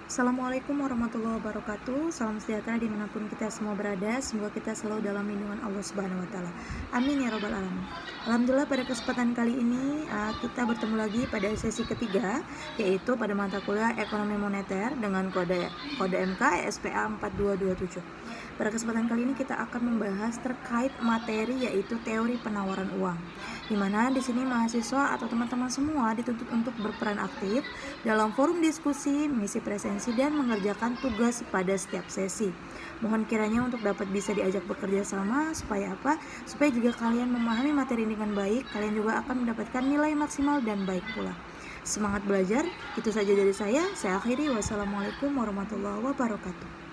Assalamualaikum warahmatullahi wabarakatuh. Salam sejahtera dimanapun kita semua berada. Semoga kita selalu dalam lindungan Allah Subhanahu Wa Taala. Amin ya robbal alamin. Alhamdulillah pada kesempatan kali ini kita bertemu lagi pada sesi ketiga, yaitu pada mata kuliah Ekonomi Moneter dengan kode MK ESPA 4227. Pada kesempatan kali ini kita akan membahas terkait materi yaitu teori penawaran uang. Di mana di sini mahasiswa atau teman-teman semua dituntut untuk berperan aktif dalam forum diskusi, mengisi presensi dan mengerjakan tugas pada setiap sesi. Mohon kiranya untuk dapat bisa diajak bekerja sama supaya apa? Supaya juga kalian memahami materi dengan baik, kalian juga akan mendapatkan nilai maksimal dan baik pula. Semangat belajar, itu saja dari saya. Saya akhiri. Wassalamualaikum warahmatullahi wabarakatuh.